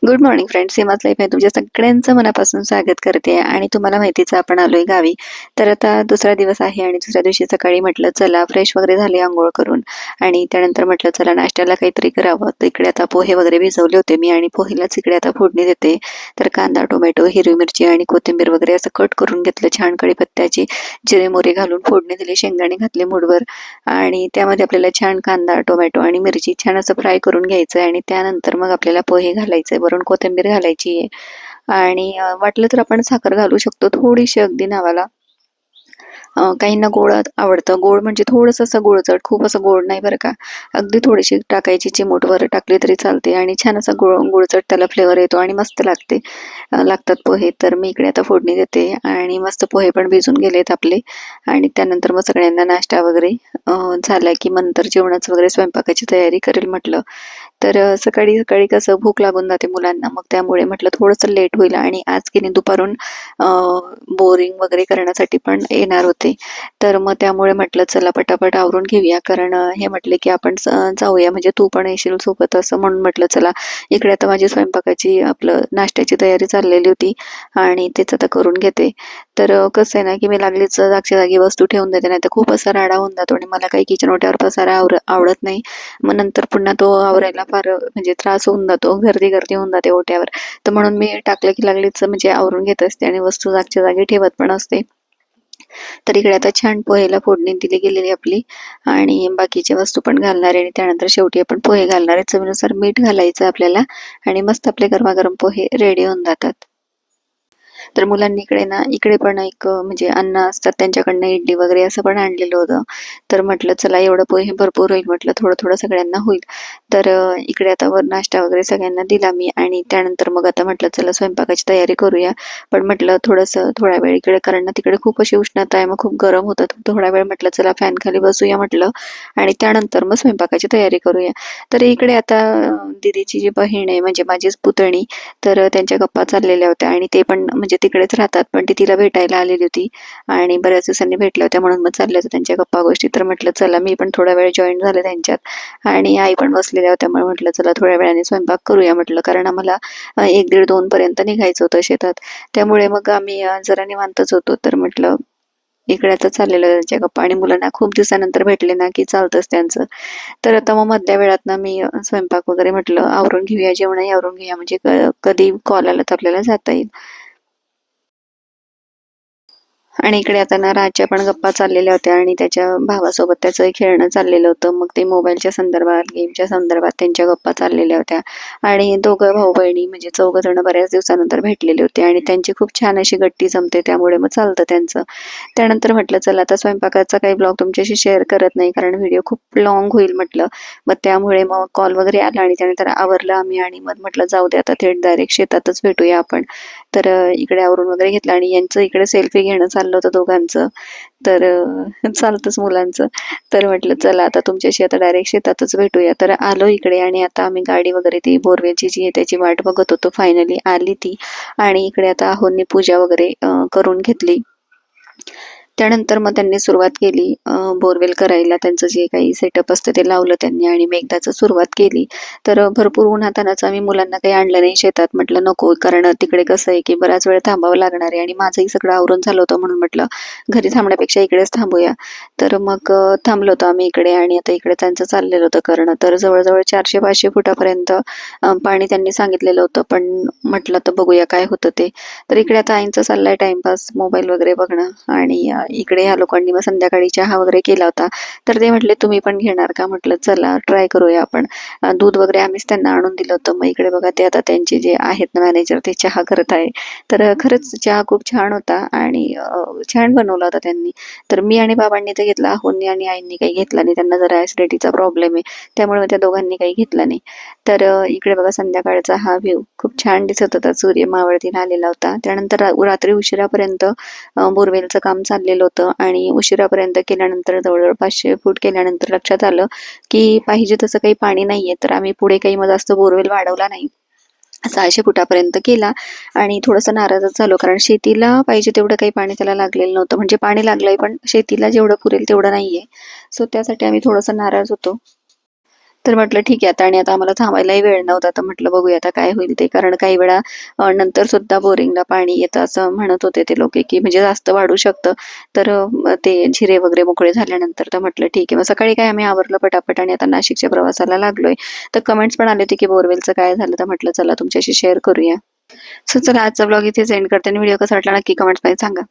Good morning friends. सीमाच life आहे तुमच्या सगळ्यांचं मनापासून स्वागत करते. आणि तुम्हाला माहितीच आपण आलोय गावी. तर आता दुसरा दिवस आहे आणि दुसऱ्या दिवशी सकाळी म्हटलं चला फ्रेश वगैरे झाले आंघोळ करून, आणि त्यानंतर म्हटलं चला नाश्त्याला काहीतरी करावं. तर इकडे आता पोहे वगैरे भिजवले होते मी, आणि पोहेलाच इकडे आता फोडणी देते. तर कांदा, टोमॅटो, हिरवी मिरची आणि कोथिंबीर वगैरे असं कट करून घेतलं. छान कढीपत्त्याची जिरे मोहरी घालून फोडणी दिली, शेंगदाणे घातले मूठभर, आणि त्यामध्ये आपल्याला छान कांदा, टोमॅटो आणि मिरची छान असं फ्राय करून घ्यायचं. आणि त्यानंतर मग आपल्याला पोहे घालायचे, वरून कोथिंबीर घालायची आहे. आणि वाटलं तर आपण साखर घालू शकतो, थोडीशी अगदी नावाला. काहींना गोड आवडतं. गोड म्हणजे थोडंसं असं गोडचट, खूप असं गोड नाही बरं का. अगदी थोडीशी टाकायची, चिमूटभर टाकली तरी चालते, आणि छान असा गोडचट त्याला फ्लेवर येतो आणि मस्त लागतात पोहे. तर मी इकडे आता फोडणी देते, आणि मस्त पोहे पण भिजून गेलेत आपले. आणि त्यानंतर मग सगळ्यांना नाश्ता वगैरे झाला की नंतर जेवणाचं वगैरे स्वयंपाकाची तयारी करेल म्हटलं. तर सकाळी सकाळी कसं भूक लागून जाते मुलांना, मग त्यामुळे म्हटलं थोडंसं लेट होईल. आणि आज की नाही दुपारून बोरिंग वगैरे करण्यासाठी पण येणार होते. तर मग त्यामुळे म्हटलं चला पटापट आवरून घेऊया, कारण हे म्हटले की आपण जाऊया, म्हणजे तू पण येशील सोबत, असं म्हणून म्हटलं चला. इकडे आता माझी स्वयंपाकाची आपलं नाश्त्याची तयारी चाललेली होती, आणि तेच आता करून घेते. तर कसं आहे ना की मी लागलीच जागच्या जागी वस्तू ठेवून देते, नाही तर खूप असा राडा होऊन जातो, आणि मला काही किचन ओट्यावर पसारा आवडत नाही. मग नंतर पुन्हा तो आवरायला फार म्हणजे त्रास होऊन जातो, गर्दी गर्दी होऊन जाते ओट्यावर. तर म्हणून मी टाकलं की लागलीच म्हणजे आवरून घेत असते, आणि वस्तू जागच्या जागी ठेवत पण असते. तर इकडे आता छान पोहेला फोडणी दिली गेलेली आपली, आणि बाकीच्या वस्तू पण घालणार आहे. आणि त्यानंतर शेवटी आपण पोहे घालणार आहे. चवीनुसार मीठ घालायचं आपल्याला, आणि मस्त आपले गरमागरम पोहे रेडी होऊन जातात. तर मुलांनी इकडे पण एक म्हणजे अण्णा असतात, त्यांच्याकडनं इडली वगैरे असं पण आणलेलं होतं. तर म्हटलं चला एवढं पोहे भरपूर होईल, म्हटलं थोडं थोडं सगळ्यांना होईल. तर इकडे आता वर नाश्ता वगैरे सगळ्यांना दिला मी, आणि त्यानंतर मग आता म्हटलं चला स्वयंपाकाची तयारी करूया. पण म्हटलं थोडा वेळ इकडे, कारण ना तिकडे खूप अशी उष्णता आहे, मग खूप गरम होतं. थोडा वेळ म्हटलं चला फॅन खाली बसूया म्हटलं, आणि त्यानंतर मग स्वयंपाकाची तयारी करूया. तर इकडे आता दीदीची जी बहीण आहे, म्हणजे माझीच पुतणी, तर त्यांच्या गप्पा चाललेल्या होत्या. आणि ते पण म्हणजे तिकडेच राहतात, पण ती तिला भेटायला आलेली होती, आणि बऱ्याच दिवसांनी भेटल्या होत्या, म्हणून मग चालल्या होत्या त्यांच्या गप्पा गोष्टी. तर म्हटलं चला मी पण थोडा वेळ जॉईन झाले त्यांच्यात, आणि आई पण बसलेल्या होत्या. मग म्हटलं चला थोड्या वेळाने स्वयंपाक करूया म्हटलं, कारण आम्हाला 1, 1:30, 2 पर्यंत निघायचं होतं शेतात. त्यामुळे मग आम्ही जरा निवांतच होतो. तर म्हटलं इकडे आता चाललेलं त्यांच्या गप्पा, आणि मुलांना खूप दिवसानंतर भेटले ना की चालतंच त्यांचं. तर आता मग मधल्या वेळात ना मी स्वयंपाक वगैरे म्हटलं आवरून घेऊया, जेवणही आवरून घेऊया, म्हणजे कधी कॉल आला तर आपल्याला जाता येईल. आणि इकडे आता ना राजच्या पण गप्पा चाललेल्या होत्या, आणि त्याच्या भावासोबत त्याचं खेळणं चाललेलं होतं. मग ते मोबाईलच्या संदर्भात, गेमच्या संदर्भात त्यांच्या गप्पा चाललेल्या होत्या. आणि दोघं भाऊ बहिणी म्हणजे 4 जण बऱ्याच दिवसानंतर भेटलेले होते, आणि त्यांची खूप छान अशी गट्टी जमते, त्यामुळे मग चालतं त्यांचं. त्यानंतर म्हटलं चला आता स्वयंपाकाचा काही ब्लॉग तुमच्याशी शेअर करत नाही, कारण व्हिडिओ खूप लॉंग होईल म्हटलं. मग त्यामुळे मग कॉल वगैरे आला, आणि त्यानंतर आवरलं आम्ही, आणि मग म्हटलं जाऊ दे आता थेट डायरेक्ट शेतातच भेटूया आपण. तर इकडे आवरून वगैरे घेतलं, आणि यांचं इकडे सेल्फी घेणं चाललं होतं दोघांचं. तर चालतंच मुलांचं. तर म्हटलं चला आता तुमच्याशी आता डायरेक्ट शेतातच भेटूया. तर आलो इकडे, आणि आता आम्ही गाडी वगैरे ती बोरवेलची जी आहे त्याची वाट बघत होतो. फायनली आली ती, आणि इकडे आता आहोंनी पूजा वगैरे करून घेतली. त्यानंतर मग त्यांनी सुरुवात केली बोरवेल करायला. त्यांचं जे काही सेटअप असतं ते लावलं त्यांनी, आणि मग एकदाच सुरुवात केली. तर भरपूर उन्हातान्हाचं आम्ही मुलांना काही आणलं नाही शेतात, म्हटलं नको, कारण तिकडे कसं आहे की बराच वेळ थांबावं लागणार आहे, आणि माझंही सगळं आवरून झालं होतं, म्हणून म्हटलं घरी थांबण्यापेक्षा इकडेच थांबूया. तर मग थांबलो होतो आम्ही इकडे, आणि आता इकडे त्यांचं चाललेलं होतं करणं. तर जवळजवळ 400-500 फुटापर्यंत पाणी त्यांनी सांगितलेलं होतं, पण म्हटलं तर बघूया काय होतं ते. तर इकडे आता आईंचा चाललाय टाइमपास, मोबाईल वगैरे बघणं. आणि इकडे ह्या लोकांनी मग संध्याकाळी चहा वगैरे केला होता. तर ते म्हटले तुम्ही पण घेणार का, म्हटलं चला ट्राय करूया आपण. दूध वगैरे आम्हीच त्यांना आणून दिलं होतं. मग इकडे बघा ते आता त्यांचे जे आहेत ना मॅनेजर, ते चहा करत आहे. तर खरंच चहा खूप छान होता, आणि छान बनवला होता त्यांनी. तर मी आणि बाबांनी ते घेतला, आहोंनी आणि आईंनी काही घेतला नाही, त्यांना जरा ऍसिडिटीचा प्रॉब्लेम आहे, त्यामुळे त्या दोघांनी काही घेतला नाही. तर इकडे बघा संध्याकाळचा हा व्ह्यू खूप छान दिसत होता, सूर्य मावळतीला आलेला होता. त्यानंतर रात्री उशिरापर्यंत बोरवेलचं काम चाललेलं होतं, आणि उशिरापर्यंत केल्यानंतर जवळजवळ 500 फूट केल्यानंतर लक्षात आलं की पाहिजे तसं काही पाणी नाहीये. तर आम्ही पुढे काही मग जास्त बोरवेल वाढवला नाही, 600 फुटापर्यंत केला. आणि थोडंसं नाराजच झालो, कारण शेतीला पाहिजे तेवढं काही पाणी त्याला लागलेलं नव्हतं, म्हणजे पाणी लागलंय पण शेतीला जेवढं पुरेल तेवढं नाहीये. सो त्यासाठी आम्ही थोडंसं नाराज होतो. तर म्हटलं ठीक आहे आता, आणि आता आम्हाला थांबायलाही वेळ नव्हता. तर म्हटलं बघूया आता काय होईल ते. कारण काही वेळा नंतर सुद्धा बोरिंगला पाणी येतं असं म्हणत होते ते लोक, की म्हणजे जास्त वाढू शकतं. तर ते जिरे वगैरे मोकळे झाल्यानंतर तर म्हटलं ठीक आहे. मग सकाळी काय आम्ही आवरलं पटापट आणि आता नाशिकच्या प्रवासाला लागलोय. तर कमेंट्स पण आले होते, की बोरवेलचं काय झालं? तर म्हटलं चला तुमच्याशी शेअर करूया. सो चला आजचा ब्लॉग इथेच एंड करते आणि व्हिडिओ कसा वाटला नक्की कमेंट्समध्ये सांगा.